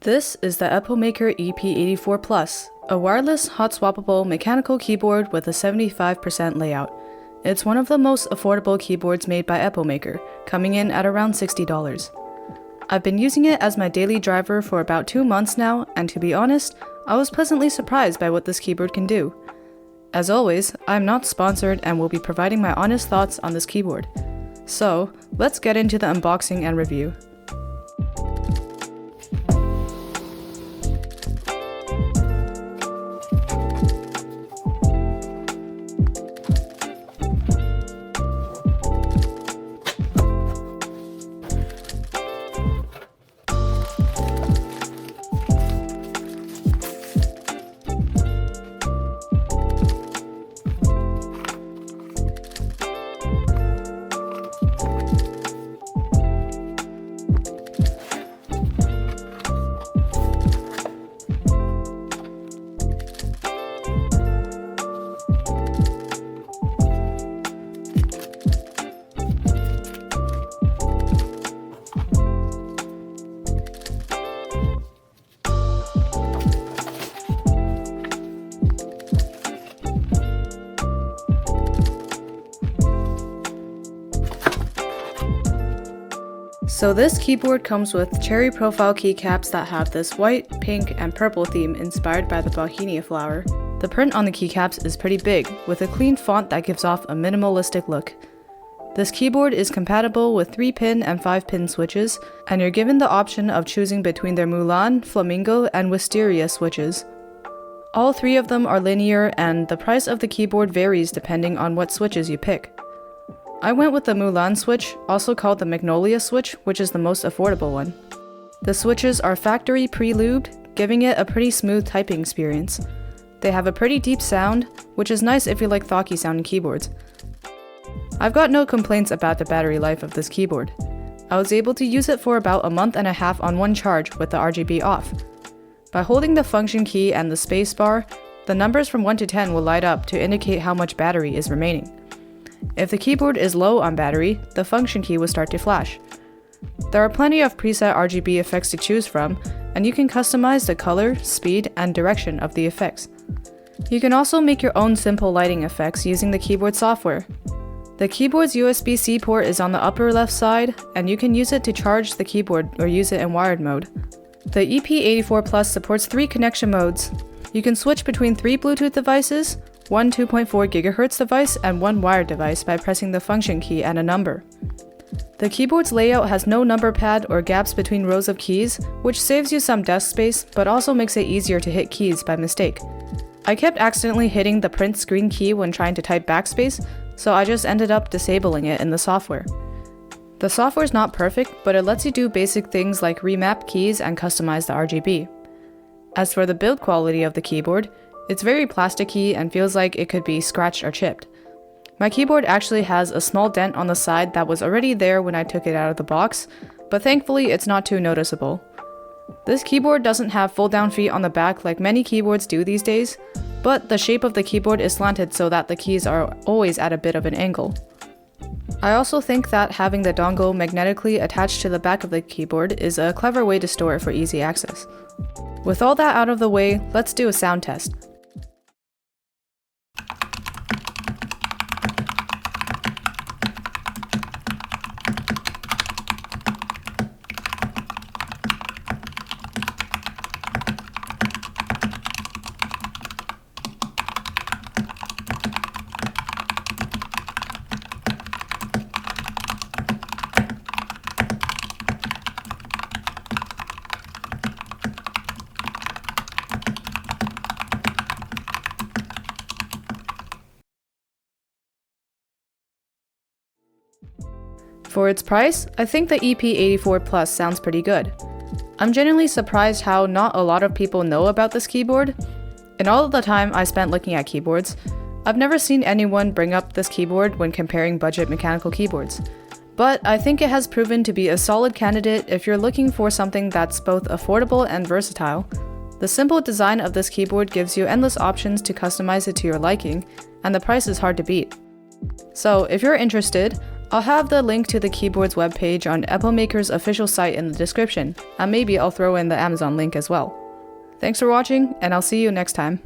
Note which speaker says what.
Speaker 1: This is the Epomaker EP84 Plus, a wireless, hot-swappable mechanical keyboard with a 75% layout. It's one of the most affordable keyboards made by Epomaker, coming in at around $60. I've been using it as my daily driver for about 2 months now, and to be honest, I was pleasantly surprised by what this keyboard can do. As always, I'm not sponsored and will be providing my honest thoughts on this keyboard. So, let's get into the unboxing and review. So this keyboard comes with cherry profile keycaps that have this white, pink, and purple theme inspired by the bauhinia flower. The print on the keycaps is pretty big, with a clean font that gives off a minimalistic look. This keyboard is compatible with 3-pin and 5-pin switches, and you're given the option of choosing between their Mulan, Flamingo, and Wisteria switches. All 3 of them are linear, and the price of the keyboard varies depending on what switches you pick. I went with the Mulan switch, also called the Magnolia switch, which is the most affordable one. The switches are factory pre-lubed, giving it a pretty smooth typing experience. They have a pretty deep sound, which is nice if you like thocky sounding keyboards. I've got no complaints about the battery life of this keyboard. I was able to use it for about a month and a half on one charge with the RGB off. By holding the function key and the space bar, the numbers from 1 to 10 will light up to indicate how much battery is remaining. If the keyboard is low on battery, the function key will start to flash. There are plenty of preset RGB effects to choose from, and you can customize the color, speed, and direction of the effects. You can also make your own simple lighting effects using the keyboard software. The keyboard's USB-C port is on the upper left side, and you can use it to charge the keyboard or use it in wired mode. The EP84 Plus supports 3 connection modes. You can switch between 3 Bluetooth devices, 1 2.4 GHz device, and 1 wired device by pressing the function key and a number. The keyboard's layout has no number pad or gaps between rows of keys, which saves you some desk space but also makes it easier to hit keys by mistake. I kept accidentally hitting the print screen key when trying to type backspace, so I just ended up disabling it in the software. The software is not perfect, but it lets you do basic things like remap keys and customize the RGB. As for the build quality of the keyboard, it's very plasticky and feels like it could be scratched or chipped. My keyboard actually has a small dent on the side that was already there when I took it out of the box, but thankfully it's not too noticeable. This keyboard doesn't have fold-down feet on the back like many keyboards do these days, but the shape of the keyboard is slanted so that the keys are always at a bit of an angle. I also think that having the dongle magnetically attached to the back of the keyboard is a clever way to store it for easy access. With all that out of the way, let's do a sound test. For its price, I think the EP84 Plus sounds pretty good. I'm genuinely surprised how not a lot of people know about this keyboard. In all of the time I spent looking at keyboards, I've never seen anyone bring up this keyboard when comparing budget mechanical keyboards. But I think it has proven to be a solid candidate if you're looking for something that's both affordable and versatile. The simple design of this keyboard gives you endless options to customize it to your liking, and the price is hard to beat. So if you're interested, I'll have the link to the keyboard's webpage on Epomaker's official site in the description, and maybe I'll throw in the Amazon link as well. Thanks for watching, and I'll see you next time.